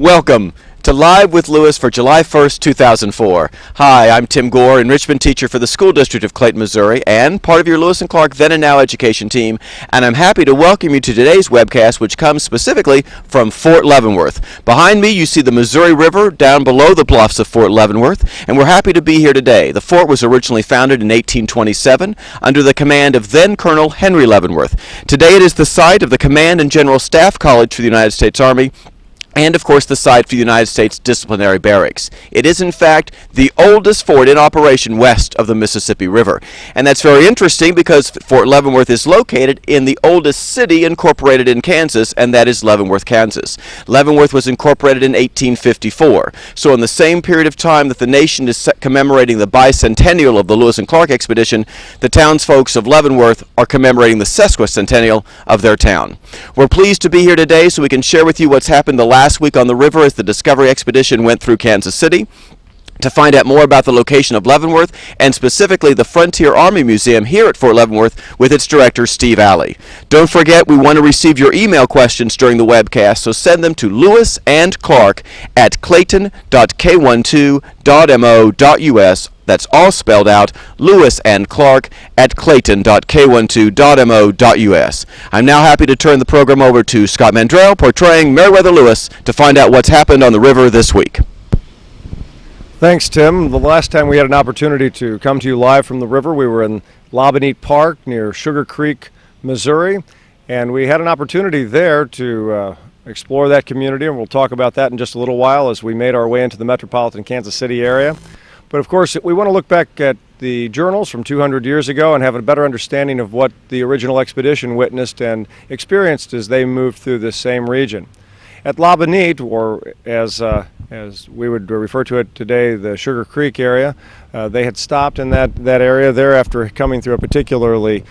Welcome to Live with Lewis for July 1st, 2004. Hi, I'm Tim Gore, enrichment teacher for the School District of Clayton, Missouri, and part of your Lewis and Clark Then and Now education team, and I'm happy to welcome you to today's webcast, which comes specifically from Fort Leavenworth. Behind me, you see the Missouri River down below the bluffs of Fort Leavenworth, and we're happy to be here today. The fort was originally founded in 1827 under the command of then Colonel Henry Leavenworth. Today it is the site of the Command and General Staff College for the United States Army, and of course the site for the United States Disciplinary Barracks. It is in fact the oldest fort in operation west of the Mississippi River. And that's very interesting because Fort Leavenworth is located in the oldest city incorporated in Kansas, and that is Leavenworth, Kansas. Leavenworth was incorporated in 1854. So in the same period of time that the nation is commemorating the Bicentennial of the Lewis and Clark expedition, the townsfolk of Leavenworth are commemorating the sesquicentennial of their town. We're pleased to be here today so we can share with you what's happened the last week on the river as the Discovery Expedition went through Kansas City. To find out more about the location of Leavenworth and specifically the Frontier Army Museum here at Fort Leavenworth with its director Steve Alley. Don't forget, we want to receive your email questions during the webcast, so send them to lewisandclark@clayton.k12.mo.us. That's all spelled out, lewisandclark@clayton.k12.mo.us. I'm now happy to turn the program over to Scott Mandrell, portraying Meriwether Lewis, to find out what's happened on the river this week. Thanks, Tim. The last time we had an opportunity to come to you live from the river, we were in Labanite Park near Sugar Creek, Missouri, and we had an opportunity there to explore that community, and we'll talk about that in just a little while as we made our way into the metropolitan Kansas City area. But of course, we want to look back at the journals from 200 years ago and have a better understanding of what the original expedition witnessed and experienced as they moved through this same region. At Labanite, or as we would refer to it today, the Sugar Creek area, they had stopped in that area there after coming through a particularly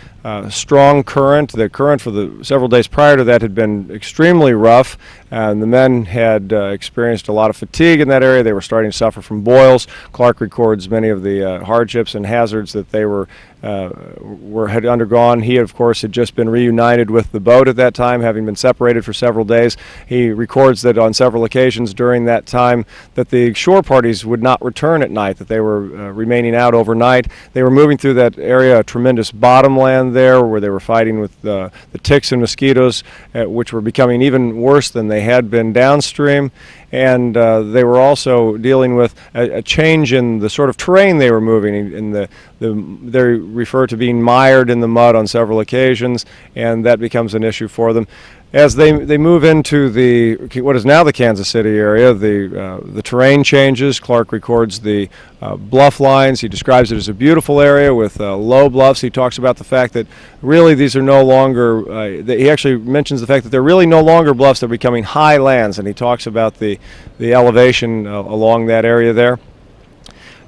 strong current. The current for the several days prior to that had been extremely rough, and the men had experienced a lot of fatigue in that area. They were starting to suffer from boils. Clark records many of the hardships and hazards that they had undergone. He, of course, had just been reunited with the boat at that time, having been separated for several days. He records that on several occasions during that time that the shore parties would not return at night, that they were remaining out overnight. They were moving through that area, a tremendous bottomland there, where they were fighting with the ticks and mosquitoes, which were becoming even worse than they had been downstream. And they were also dealing with a change in the sort of terrain they were moving in. They refer to being mired in the mud on several occasions, and that becomes an issue for them. As they move into what is now the Kansas City area, the terrain changes. Clark records the bluff lines. He describes it as a beautiful area with low bluffs. He talks about the fact that really these are no longer, he actually mentions the fact that they're really no longer bluffs, they're becoming high lands, and he talks about the elevation along that area there.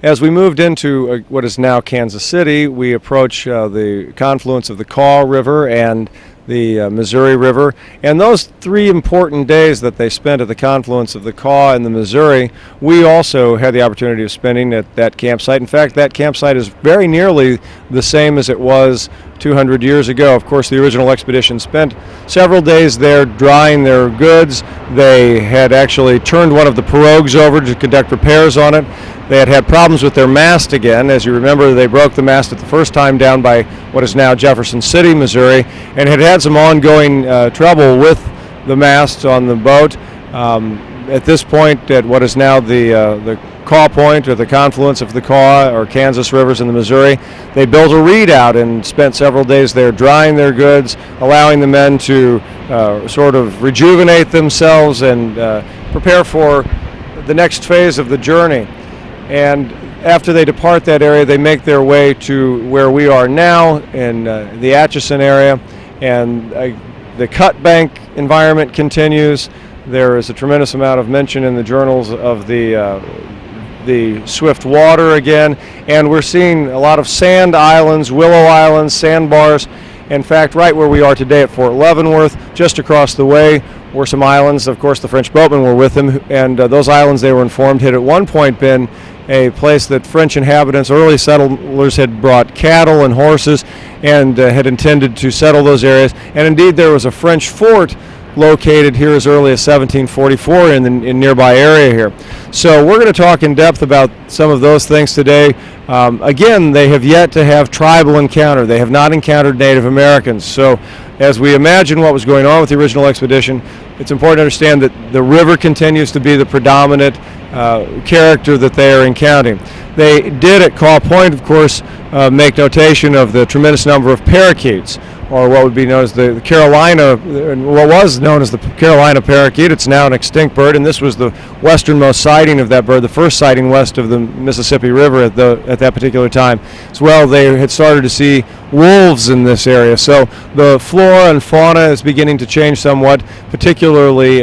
As we moved into what is now Kansas City, we approach the confluence of the Kaw River and the Missouri River, and those 3 important days that they spent at the confluence of the Kaw and the Missouri, we also had the opportunity of spending at that campsite. In fact, that campsite is very nearly the same as it was 200 years ago. Of course, the original expedition spent several days there drying their goods. They had actually turned one of the pirogues over to conduct repairs on it. They had problems with their mast again. As you remember, they broke the mast at the first time down by what is now Jefferson City, Missouri, and had some ongoing trouble with the mast on the boat. At this point, at what is now the Kaw Point, or the confluence of the Kaw or Kansas rivers and the Missouri, they built a redoubt and spent several days there drying their goods, allowing the men to sort of rejuvenate themselves and prepare for the next phase of the journey. And after they depart that area, they make their way to where we are now in the Atchison area, and the cut bank environment continues. There is a tremendous amount of mention in the journals of the swift water again, and we're seeing a lot of sand islands, willow islands, sandbars. In fact, right where we are today at Fort Leavenworth, just across the way, were some islands. Of course, the French boatmen were with them, and those islands, they were informed, had at one point been a place that French inhabitants, early settlers, had brought cattle and horses and had intended to settle those areas. And indeed, there was a French fort located here as early as 1744 in the nearby area here. So we're going to talk in depth about some of those things today. Again, they have yet to have tribal encounter. They have not encountered Native Americans. So as we imagine what was going on with the original expedition, it's important to understand that the river continues to be the predominant character that they are encountering. They did at Caw Point, of course, make notation of the tremendous number of parakeets, or what would be known as the Carolina, what was known as the Carolina parakeet. It's now an extinct bird, and this was the westernmost sighting of that bird, the first sighting west of the Mississippi River at that particular time. As well, they had started to see wolves in this area. So the flora and fauna is beginning to change somewhat. Particularly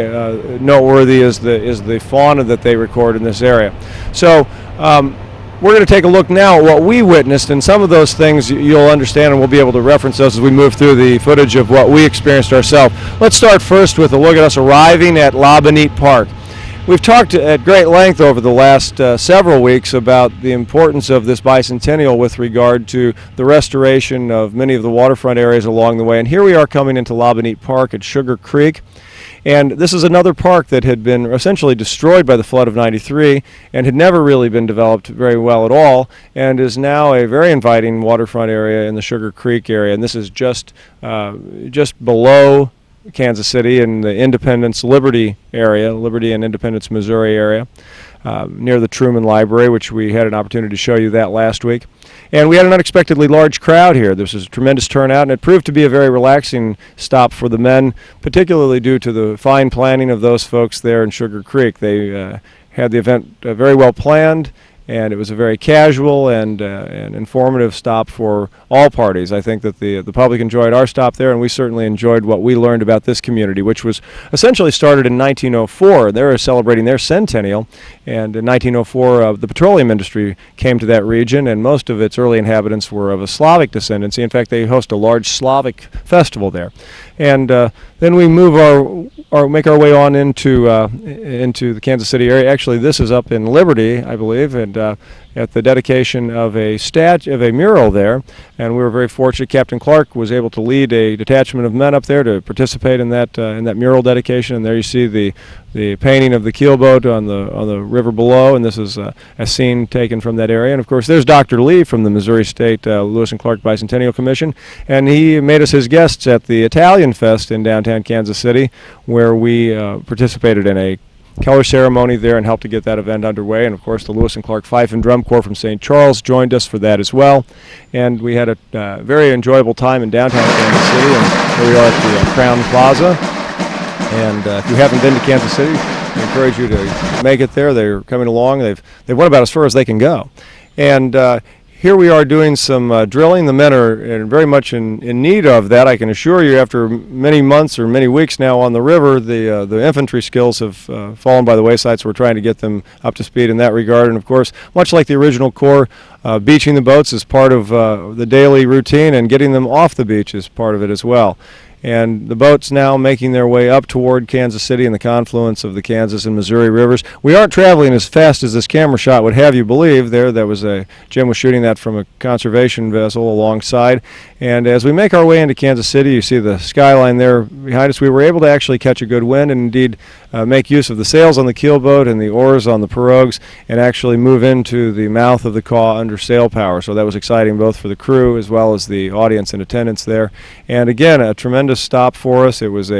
noteworthy is the fauna that they record in this area. So we're going to take a look now at what we witnessed, and some of those things you'll understand, and we'll be able to reference those as we move through the footage of what we experienced ourselves. Let's start first with a look at us arriving at Labanite Park. We've talked at great length over the last several weeks about the importance of this bicentennial with regard to the restoration of many of the waterfront areas along the way, and here we are coming into Labanite Park at Sugar Creek. And this is another park that had been essentially destroyed by the flood of '93 and had never really been developed very well at all, and is now a very inviting waterfront area in the Sugar Creek area. And this is just below Kansas City in the Independence Liberty area, Liberty and Independence, Missouri area, near the Truman Library, which we had an opportunity to show you that last week. And we had an unexpectedly large crowd here. This was a tremendous turnout, and it proved to be a very relaxing stop for the men, particularly due to the fine planning of those folks there in Sugar Creek. They had the event very well planned, and it was a very casual and informative stop for all parties. I think that the public enjoyed our stop there, and we certainly enjoyed what we learned about this community, which was essentially started in 1904. They were celebrating their centennial, and in 1904 the petroleum industry came to that region, and most of its early inhabitants were of a Slavic descendancy. In fact, they host a large Slavic festival there. And then we move make our way on into the Kansas City area. Actually, this is up in Liberty, I believe, and at the dedication of a mural there. And we were very fortunate. Captain Clark was able to lead a detachment of men up there to participate in that mural dedication. And there you see the painting of the keelboat on the river below, and this is a scene taken from that area. And of course, there's Dr. Lee from the Missouri State Lewis and Clark Bicentennial Commission, and he made us his guests at the Italian Fest in downtown Kansas City, where we participated in a color ceremony there and helped to get that event underway. And of course, the Lewis and Clark Fife and Drum Corps from St. Charles joined us for that as well. And we had a very enjoyable time in downtown Kansas City, and here we are at the Crown Plaza. And if you haven't been to Kansas City, I encourage you to make it there. They're coming along. They've went about as far as they can go. And here we are doing some drilling. The men are very much in need of that. I can assure you, after many months or many weeks now on the river, the infantry skills have fallen by the wayside, so we're trying to get them up to speed in that regard. And of course, much like the original Corps, beaching the boats is part of the daily routine, and getting them off the beach is part of it as well. And the boats now making their way up toward Kansas City and the confluence of the Kansas and Missouri rivers. We aren't traveling as fast as this camera shot would have you believe. Jim was shooting that from a conservation vessel alongside. And as we make our way into Kansas City, you see the skyline there behind us. We were able to actually catch a good wind and indeed make use of the sails on the keelboat and the oars on the pirogues, and actually move into the mouth of the Caw under sail power. So that was exciting both for the crew as well as the audience and attendance there. And again, a tremendous stop for us. It was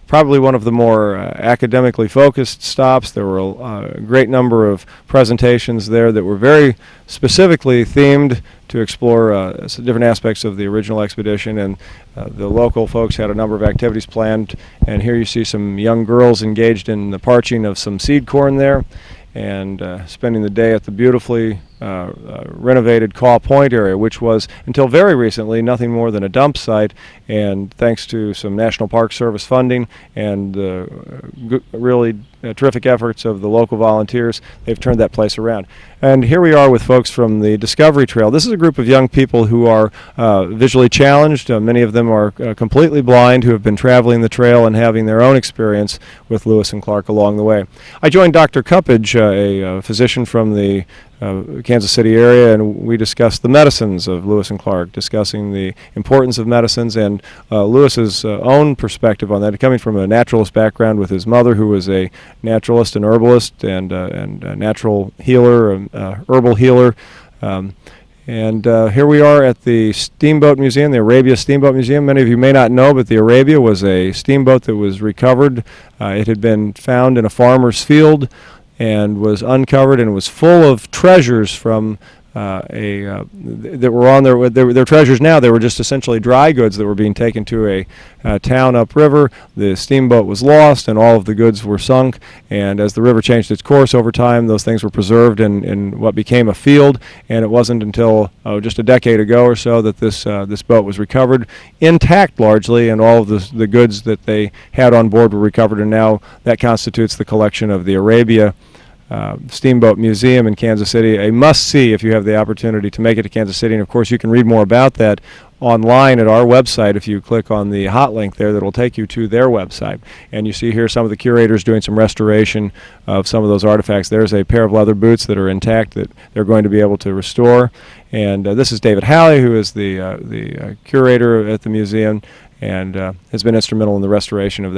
probably one of the more academically focused stops. There were a great number of presentations there that were very specifically themed to explore different aspects of the original expedition, and the local folks had a number of activities planned. And here you see some young girls engaged in the parching of some seed corn there, and spending the day at the beautifully renovated Caw Point area, which was, until very recently, nothing more than a dump site. And thanks to some National Park Service funding and really terrific efforts of the local volunteers, they've turned that place around. And here we are with folks from the Discovery Trail. This is a group of young people who are visually challenged. Many of them are completely blind, who have been traveling the trail and having their own experience with Lewis and Clark along the way. I joined Dr. Cuppage, a physician from the Kansas City area, and we discussed the medicines of Lewis and Clark, discussing the importance of medicines and Lewis's own perspective on that, coming from a naturalist background with his mother, who was a naturalist and herbalist and a natural healer, herbal healer. And here we are at the Steamboat Museum, the Arabia Steamboat Museum. Many of you may not know, but the Arabia was a steamboat that was recovered. It had been found in a farmer's field and was uncovered, and was full of treasures from that were on there. They're treasures now. They were just essentially dry goods that were being taken to a town upriver. The steamboat was lost, and all of the goods were sunk. And as the river changed its course over time, those things were preserved in what became a field. And it wasn't until just a decade ago or so that this boat was recovered, intact largely, and all of the goods that they had on board were recovered. And now that constitutes the collection of the Arabia Steamboat Museum in Kansas City, a must-see if you have the opportunity to make it to Kansas City. And of course, you can read more about that online at our website if you click on the hot link there that will take you to their website. And you see here some of the curators doing some restoration of some of those artifacts. There's a pair of leather boots that are intact that they're going to be able to restore. And this is David Halley, who is the curator at the museum, and has been instrumental in the restoration of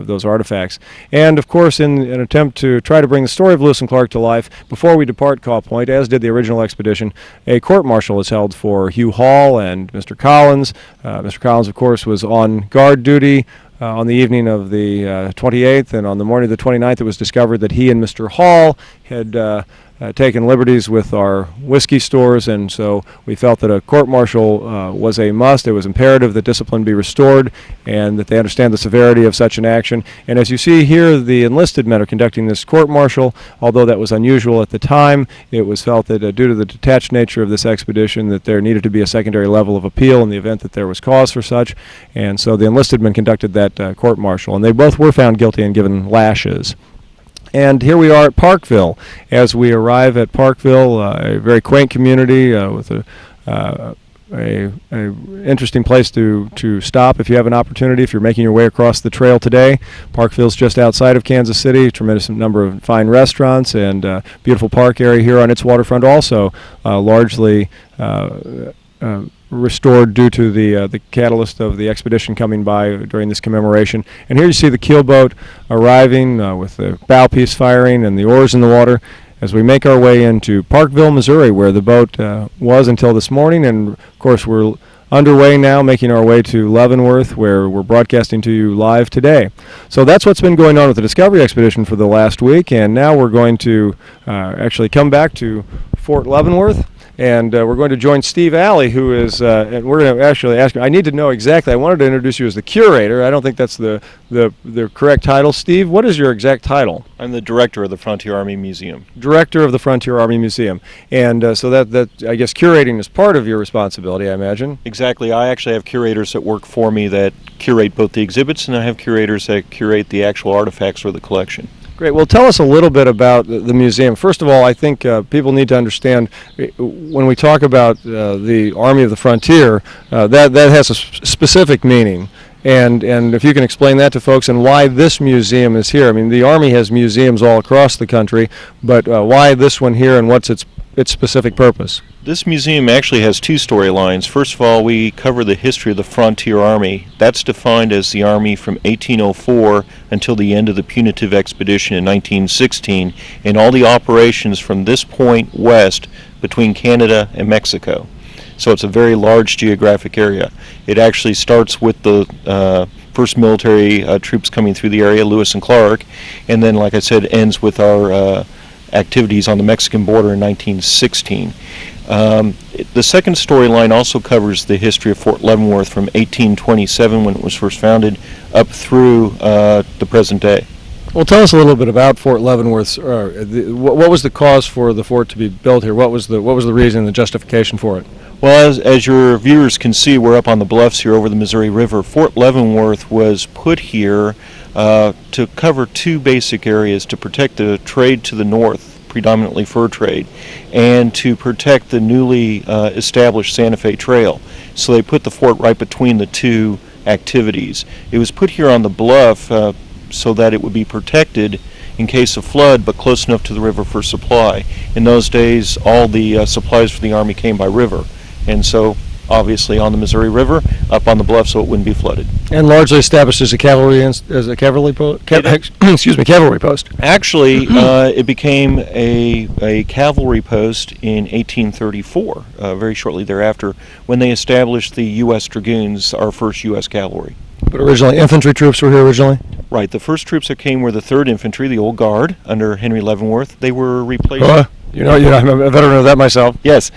those artifacts. And of course, in an attempt to try to bring the story of Lewis and Clark to life, before we depart Caw Point, as did the original expedition, a court-martial is held for Hugh Hall and Mr. Collins. Mr. Collins, of course, was on guard duty on the evening of the 28th, and on the morning of the 29th, it was discovered that he and Mr. Hall had taken liberties with our whiskey stores, and so we felt that a court-martial was a must. It was imperative that discipline be restored and that they understand the severity of such an action. And as you see here, the enlisted men are conducting this court-martial. Although that was unusual at the time, it was felt that due to the detached nature of this expedition that there needed to be a secondary level of appeal in the event that there was cause for such. And so the enlisted men conducted that court-martial, and they both were found guilty and given lashes. And here we are at Parkville. As we arrive at Parkville, a very quaint community with a interesting place to stop if you have an opportunity, if you're making your way across the trail today. Parkville's just outside of Kansas City. Tremendous number of fine restaurants and beautiful park area here on its waterfront, also largely restored due to the catalyst of the expedition coming by during this commemoration. And here you see the keelboat arriving with the bow piece firing and the oars in the water as we make our way into Parkville, Missouri, where the boat was until this morning. And of course, we're underway now, making our way to Leavenworth, where we're broadcasting to you live today. So that's what's been going on with the Discovery Expedition for the last week, and now we're going to actually come back to Fort Leavenworth. And we're going to join Steve Alley, who is, and we're going to actually ask him, I need to know exactly, I wanted to introduce you as the curator. I don't think that's the correct title. Steve, what is your exact title? I'm the director of the Frontier Army Museum. Director of the Frontier Army Museum. And so that I guess curating is part of your responsibility, I imagine. Exactly. I actually have curators that work for me that curate both the exhibits, and I have curators that curate the actual artifacts for the collection. Great. Well, tell us a little bit about the museum. First of all, I think people need to understand when we talk about the Army of the Frontier, that has a specific meaning. And if you can explain that to folks and why this museum is here. I mean, the Army has museums all across the country, but why this one here and what's its specific purpose? This museum actually has two storylines. First of all, we cover the history of the Frontier Army. That's defined as the Army from 1804 until the end of the punitive expedition in 1916, and all the operations from this point west between Canada and Mexico. So it's a very large geographic area. It actually starts with the first military troops coming through the area, Lewis and Clark, and then, like I said, ends with our activities on the Mexican border in 1916. The second storyline also covers the history of Fort Leavenworth from 1827, when it was first founded, up through the present day. Well, tell us a little bit about Fort Leavenworth. What was the cause for the fort to be built here? What was the reason, the justification for it? Well, as your viewers can see, we're up on the bluffs here over the Missouri River. Fort Leavenworth was put here to cover two basic areas: to protect the trade to the north, predominantly fur trade, and to protect the newly established Santa Fe Trail. So they put the fort right between the two activities. It was put here on the bluff so that it would be protected in case of flood, but close enough to the river for supply. In those days, all the supplies for the Army came by river, and so obviously on the Missouri River, up on the bluff, so it wouldn't be flooded. And largely established as a cavalry cavalry post. Actually, it became a cavalry post in 1834, very shortly thereafter, when they established the U.S. Dragoons, our first U.S. cavalry. But originally, infantry troops were here originally? Right. The first troops that came were the 3rd Infantry, the old Guard, under Henry Leavenworth. They were replaced. I'm a veteran of that myself. Yes,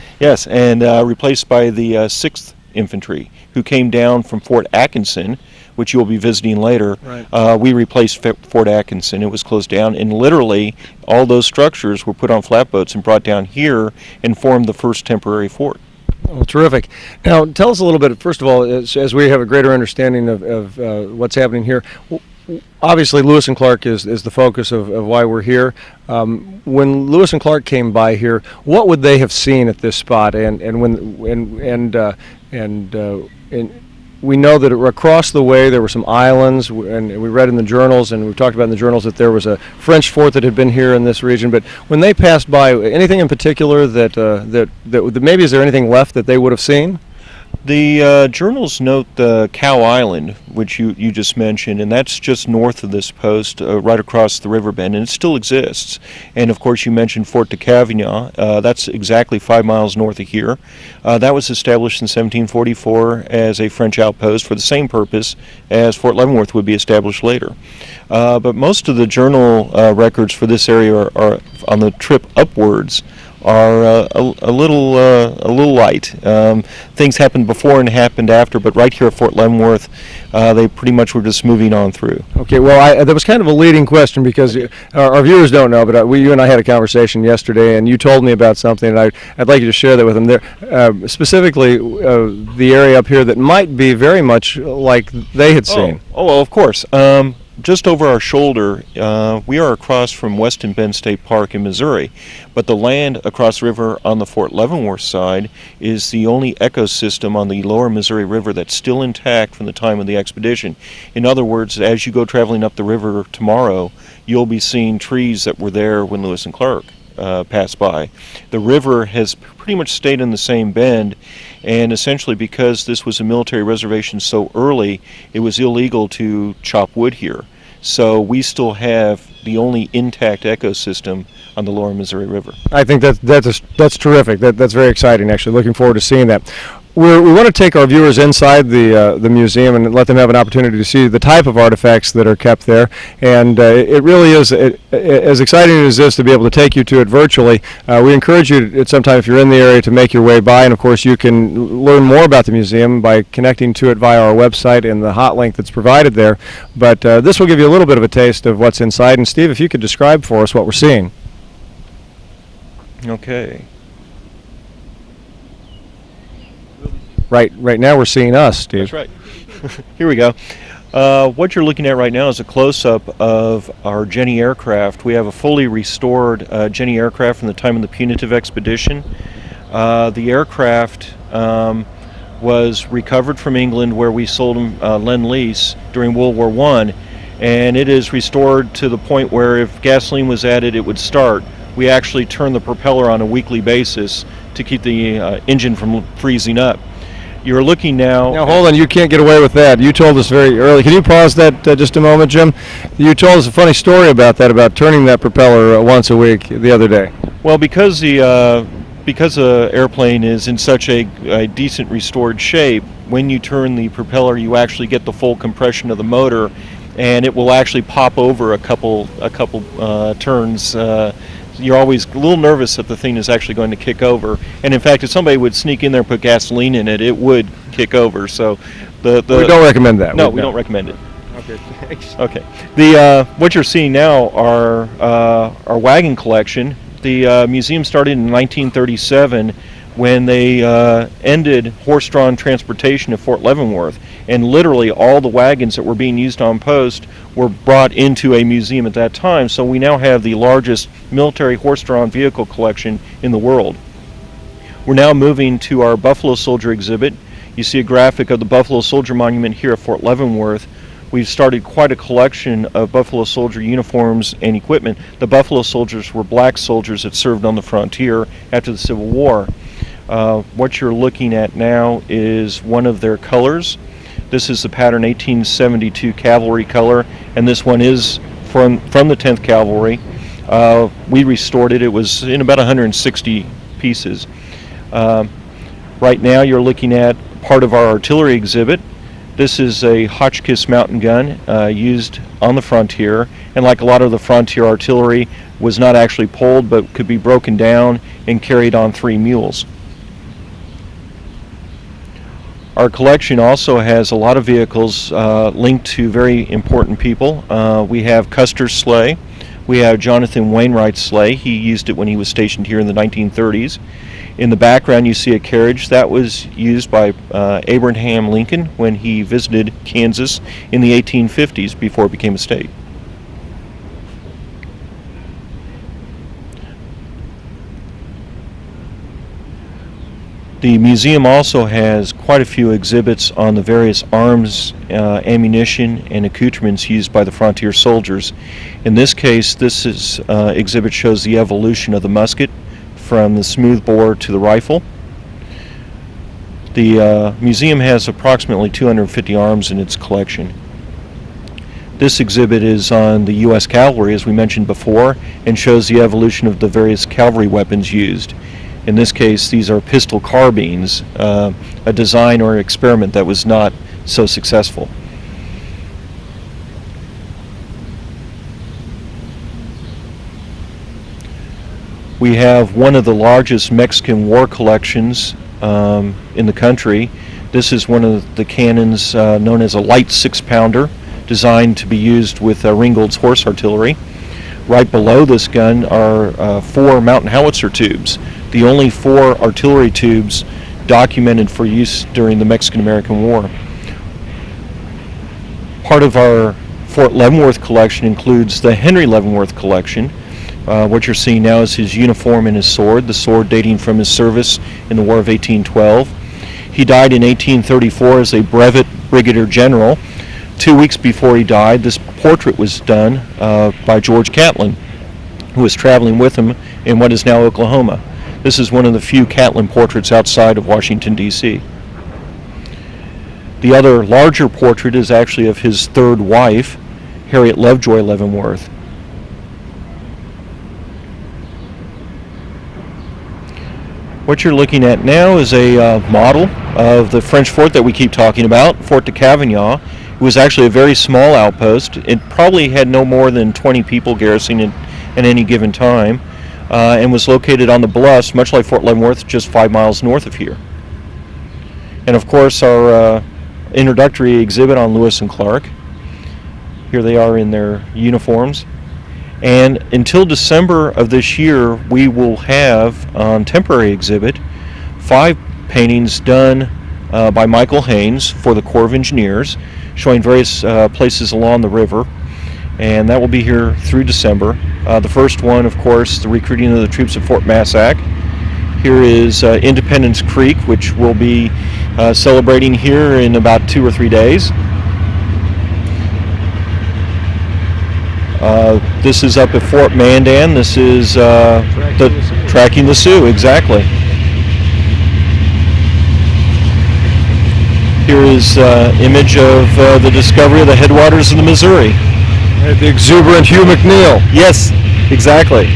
and replaced by the 6th Infantry, who came down from Fort Atkinson, which you'll be visiting later. Right. We replaced Fort Atkinson. It was closed down, and literally all those structures were put on flatboats and brought down here and formed the first temporary fort. Well, terrific. Now, tell us a little bit, first of all, as we have a greater understanding of what's happening here. Obviously, Lewis and Clark is the focus of why we're here. When Lewis and Clark came by here, what would they have seen at this spot? And we know that across the way there were some islands, and we read in the journals, and we talked about in the journals that there was a French fort that had been here in this region. But when they passed by, anything in particular that maybe is there anything left that they would have seen? The journals note the Cow Island, which you just mentioned, and that's just north of this post, right across the river bend, and it still exists. And of course, you mentioned Fort de Cavignac. That's exactly 5 miles north of here. That was established in 1744 as a French outpost for the same purpose as Fort Leavenworth would be established later. But most of the journal records for this area are on the trip upwards. Are a little light. Things happened before and happened after, but right here at Fort Leavenworth, they pretty much were just moving on through. Okay, well, that was kind of a leading question because our viewers don't know, but you and I had a conversation yesterday, and you told me about something, and I'd like you to share that with them. There, specifically, the area up here that might be very much like they had seen. Oh, well, of course. Just over our shoulder, we are across from Weston Bend State Park in Missouri, but the land across the river on the Fort Leavenworth side is the only ecosystem on the lower Missouri River that's still intact from the time of the expedition. In other words, as you go traveling up the river tomorrow, you'll be seeing trees that were there when Lewis and Clark passed by. The river has pretty much stayed in the same bend, and essentially because this was a military reservation so early, it was illegal to chop wood here. So we still have the only intact ecosystem on the lower Missouri River. I think that's terrific. That's very exciting, actually. Looking forward to seeing that. We want to take our viewers inside the museum and let them have an opportunity to see the type of artifacts that are kept there. And it really is as exciting as this to be able to take you to it virtually. We encourage you at some time, if you're in the area, to make your way by. And of course, you can learn more about the museum by connecting to it via our website and the hot link that's provided there. But this will give you a little bit of a taste of what's inside. And Steve, if you could describe for us what we're seeing. Okay. Right now we're seeing us, Steve. That's right. Here we go. What you're looking at right now is a close-up of our Jenny aircraft. We have a fully restored Jenny aircraft from the time of the punitive expedition. The aircraft was recovered from England, where we sold them Lend-Lease during World War I, and it is restored to the point where if gasoline was added, it would start. We actually turn the propeller on a weekly basis to keep the engine from freezing up. You're looking now... Now, hold on. You can't get away with that. You told us very early. Can you pause that just a moment, Jim? You told us a funny story about that, about turning that propeller once a week the other day. Well, because the airplane is in such a decent restored shape, when you turn the propeller, you actually get the full compression of the motor, and it will actually pop over a couple turns. You're always a little nervous that the thing is actually going to kick over. And in fact, if somebody would sneak in there and put gasoline in it, it would kick over. So we don't recommend that. No, we don't recommend it. Okay, thanks. Okay. What you're seeing now are our Wagon Collection. The museum started in 1937 when they ended horse-drawn transportation at Fort Leavenworth, and literally all the wagons that were being used on post were brought into a museum at that time. So we now have the largest military horse-drawn vehicle collection in the world. We're now moving to our Buffalo Soldier exhibit. You see a graphic of the Buffalo Soldier Monument here at Fort Leavenworth. we've started quite a collection of Buffalo Soldier uniforms and equipment. The Buffalo Soldiers were black soldiers that served on the frontier after the Civil War. What you're looking at now is one of their colors. This is the pattern 1872 cavalry color, and this one is from the 10th Cavalry. We restored it. It was in about 160 pieces. Right now you're looking at part of our artillery exhibit. This is a Hotchkiss Mountain Gun used on the frontier, and like a lot of the frontier artillery, was not actually pulled but could be broken down and carried on 3 mules. Our collection also has a lot of vehicles linked to very important people. We have Custer's sleigh. We have Jonathan Wainwright's sleigh. He used it when he was stationed here in the 1930s. In the background you see a carriage that was used by Abraham Lincoln when he visited Kansas in the 1850s before it became a state. The museum also has quite a few exhibits on the various arms, ammunition, and accoutrements used by the frontier soldiers. In this case, this exhibit shows the evolution of the musket from the smoothbore to the rifle. The museum has approximately 250 arms in its collection. This exhibit is on the U.S. cavalry, as we mentioned before, and shows the evolution of the various cavalry weapons used. In this case, these are pistol carbines, a design or experiment that was not so successful. We have one of the largest Mexican war collections in the country. This is one of the cannons known as a light 6-pounder, designed to be used with Ringgold's horse artillery. Right below this gun are 4 mountain howitzer tubes, the only 4 artillery tubes documented for use during the Mexican-American War. Part of our Fort Leavenworth collection includes the Henry Leavenworth collection. What you're seeing now is his uniform and his sword, the sword dating from his service in the War of 1812. He died in 1834 as a brevet brigadier general. 2 weeks before he died, this portrait was done by George Catlin, who was traveling with him in what is now Oklahoma. This is one of the few Catlin portraits outside of Washington, D.C. The other larger portrait is actually of his 3rd wife, Harriet Lovejoy Leavenworth. What you're looking at now is a model of the French fort that we keep talking about, Fort de Cavaignac. It was actually a very small outpost. It probably had no more than 20 people garrisoning it at any given time, and was located on the bluffs, much like Fort Leavenworth, just 5 miles north of here. And of course our introductory exhibit on Lewis and Clark. Here they are in their uniforms. And until December of this year, we will have on temporary exhibit 5 paintings done by Michael Haynes for the Corps of Engineers, showing various places along the river, and that will be here through December. The first one, of course, the recruiting of the troops at Fort Massac. Here is Independence Creek, which we'll be celebrating here in about 2 or 3 days. This is up at Fort Mandan. This is Tracking the Sioux, exactly. Here is image of the discovery of the headwaters of the Missouri. The exuberant Hugh McNeil. Yes, exactly.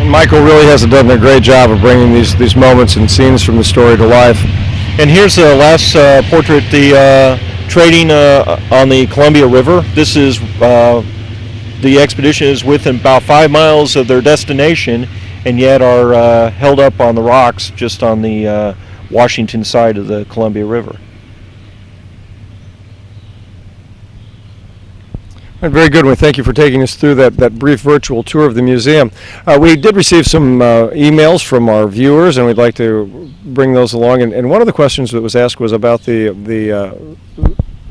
And Michael really has done a great job of bringing these moments and scenes from the story to life. And here's the last portrait, the trading on the Columbia River. This is the expedition is within about 5 miles of their destination, and yet are held up on the rocks just on the Washington side of the Columbia River. Very good. Well, thank you for taking us through that brief virtual tour of the museum. We did receive some emails from our viewers, and we'd like to bring those along. And one of the questions that was asked was about the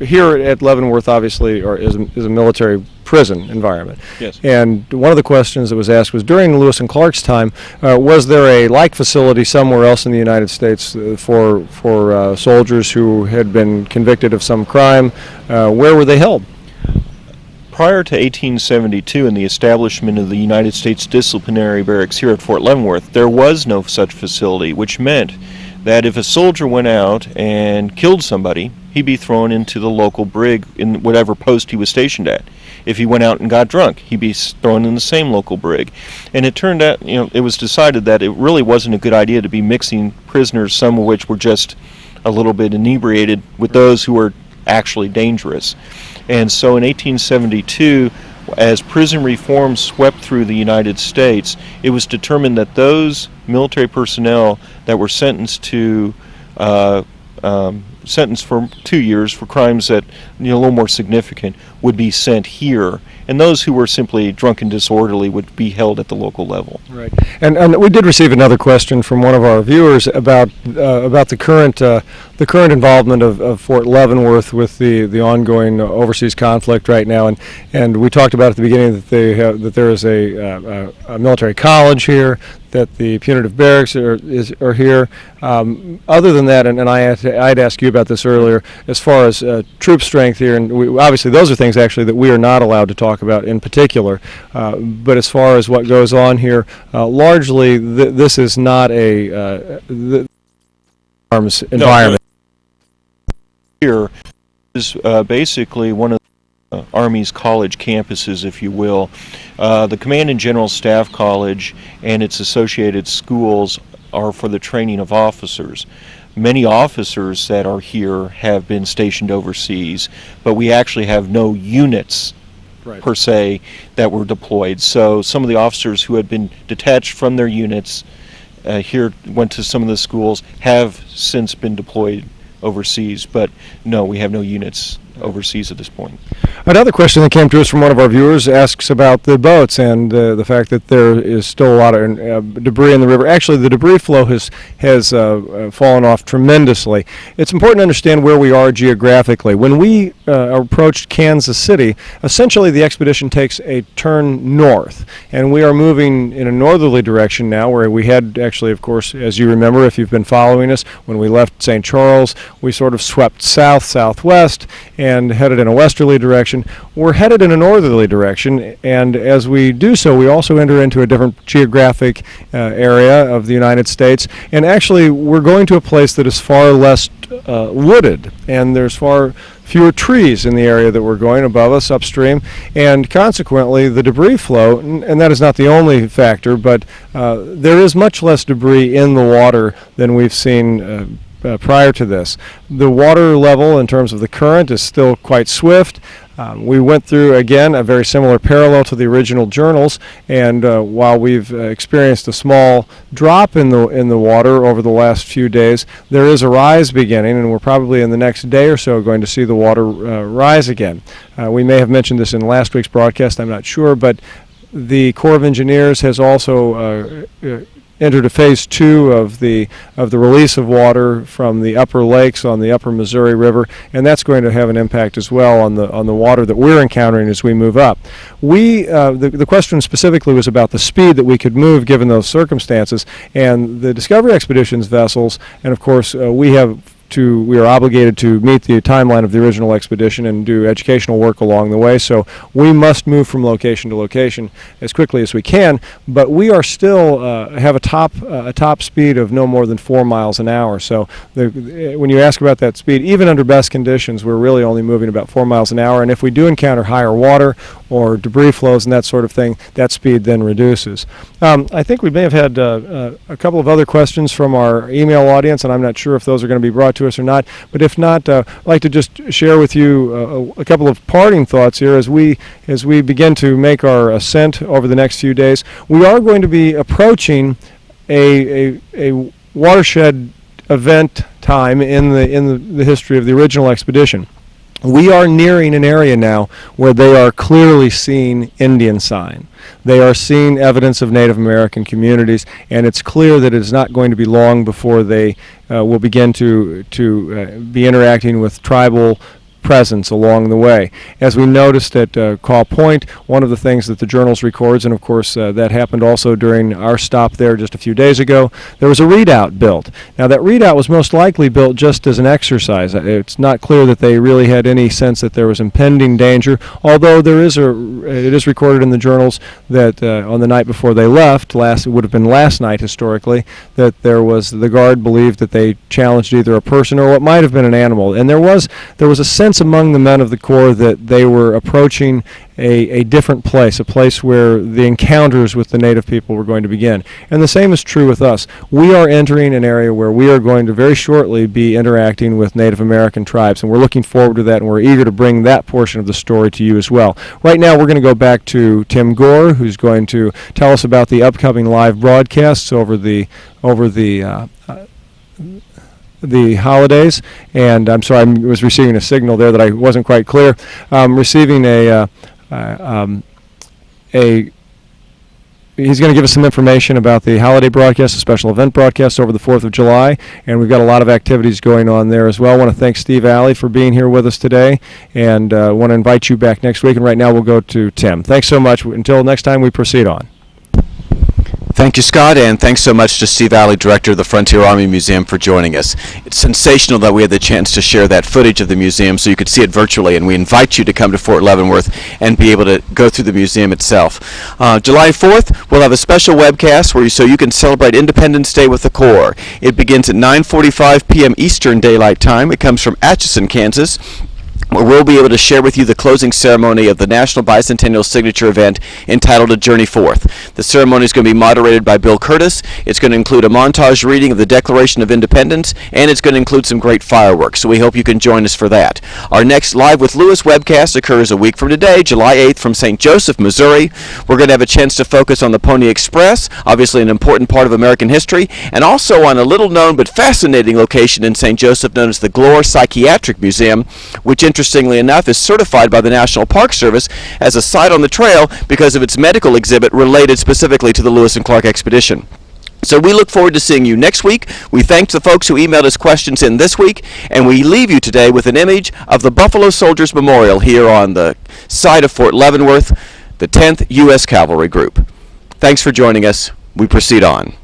here at Leavenworth, obviously, is a military prison environment. Yes. And one of the questions that was asked was, during Lewis and Clark's time, was there a like facility somewhere else in the United States for soldiers who had been convicted of some crime? Where were they held? Prior to 1872 and the establishment of the United States Disciplinary Barracks here at Fort Leavenworth, there was no such facility, which meant that if a soldier went out and killed somebody, he'd be thrown into the local brig in whatever post he was stationed at. If he went out and got drunk, he'd be thrown in the same local brig. And it turned out, it was decided that it really wasn't a good idea to be mixing prisoners, some of which were just a little bit inebriated, with those who were actually dangerous. And so in 1872, as prison reform swept through the United States, it was determined that those military personnel that were sentenced to sentenced for 2 years for crimes that a little more significant would be sent here, and those who were simply drunk and disorderly would be held at the local level. Right, and we did receive another question from one of our viewers about the current involvement of Fort Leavenworth with the ongoing overseas conflict right now, and we talked about at the beginning that there is a military college here, that the punitive barracks are here. Other than that, and I'd ask you about this earlier, as far as troop strength here, and obviously those are things actually that we are not allowed to talk about in particular, but as far as what goes on here, largely this is not a arms environment. Here is basically one of the Army's college campuses, if you will. The Command and General Staff College and its associated schools are for the training of officers. Many officers that are here have been stationed overseas, but we actually have no units per se that were deployed. So some of the officers who had been detached from their units here went to some of the schools, have since been deployed overseas, but no, we have no units overseas at this point. Another question that came to us from one of our viewers asks about the boats and the fact that there is still a lot of debris in the river. Actually, the debris flow has fallen off tremendously. It's important to understand where we are geographically. When we approached Kansas City, essentially the expedition takes a turn north, and we are moving in a northerly direction now, where we had actually, of course, as you remember, if you've been following us, when we left St. Charles, we sort of swept south-southwest and headed in a westerly direction. We're headed in a northerly direction, and as we do so, we also enter into a different geographic area of the United States, and actually we're going to a place that is far less wooded, and there's far fewer trees in the area that we're going above us upstream, and consequently the debris flow, and that is not the only factor, but there is much less debris in the water than we've seen prior to this. The water level in terms of the current is still quite swift. We went through, again, a very similar parallel to the original journals, and while we've experienced a small drop in the water over the last few days, there is a rise beginning, and we're probably in the next day or so going to see the water rise again. We may have mentioned this in last week's broadcast, I'm not sure, but the Corps of Engineers has also entered a phase 2 of the release of water from the upper lakes on the upper Missouri River, and that's going to have an impact as well on the water that we're encountering as we move up. The question specifically was about the speed that we could move given those circumstances, and the Discovery Expedition's vessels, and of course we are obligated to meet the timeline of the original expedition and do educational work along the way, so we must move from location to location as quickly as we can, but we are still have a top speed of no more than 4 miles an hour. So when you ask about that speed, even under best conditions, we're really only moving about 4 miles an hour, and if we do encounter higher water or debris flows and that sort of thing, that speed then reduces. I think we may have had a couple of other questions from our email audience, and I'm not sure if those are going to be brought to us or not, but if not, I'd like to just share with you a couple of parting thoughts here as we begin to make our ascent over the next few days. We are going to be approaching a watershed event time in the history of the original expedition. We are nearing an area now where they are clearly seeing Indian sign. They are seeing evidence of Native American communities, and it's clear that it is not going to be long before they will begin to be interacting with tribal presence along the way. As we noticed at Call Point, one of the things that the journals records, and of course that happened also during our stop there just a few days ago, there was a redoubt built. Now that redoubt was most likely built just as an exercise. It's not clear that they really had any sense that there was impending danger, although it is recorded in the journals that on the night before they left, it would have been last night historically, that the guard believed that they challenged either a person or what might have been an animal. And there was a sense among the men of the Corps that they were approaching a different place, a place where the encounters with the native people were going to begin. And the same is true with us. We are entering an area where we are going to very shortly be interacting with Native American tribes, and we're looking forward to that, and we're eager to bring that portion of the story to you as well. Right now we're going to go back to Tim Gore, who's going to tell us about the upcoming live broadcasts over the holidays. And I'm sorry, I was receiving a signal there that I wasn't quite clear. Receiving he's going to give us some information about the holiday broadcast, a special event broadcast over the 4th of July, and we've got a lot of activities going on there as well. I want to thank Steve Alley for being here with us today, and want to invite you back next week. And right now we'll go to Tim. Thanks so much. Until next time, we proceed on. Thank you, Scott, and thanks so much to Steve Alley, Director of the Frontier Army Museum, for joining us. It's sensational that we had the chance to share that footage of the museum so you could see it virtually, and we invite you to come to Fort Leavenworth and be able to go through the museum itself. July 4th, we'll have a special webcast so you can celebrate Independence Day with the Corps. It begins at 9:45 p.m. Eastern Daylight Time. It comes from Atchison, Kansas, where we'll be able to share with you the closing ceremony of the National Bicentennial Signature event entitled A Journey Forth. The ceremony is going to be moderated by Bill Curtis. It's going to include a montage reading of the Declaration of Independence, and it's going to include some great fireworks, so we hope you can join us for that. Our next Live with Lewis webcast occurs a week from today, July 8th, from St. Joseph, Missouri. We're going to have a chance to focus on the Pony Express, obviously an important part of American history, and also on a little-known but fascinating location in St. Joseph known as the Glore Psychiatric Museum, which interestingly enough is certified by the National Park Service as a site on the trail because of its medical exhibit related specifically to the Lewis and Clark expedition. So we look forward to seeing you next week. We thank the folks who emailed us questions in this week, and we leave you today with an image of the Buffalo Soldiers Memorial here on the site of Fort Leavenworth, the 10th U.S. Cavalry Group. Thanks for joining us. We proceed on.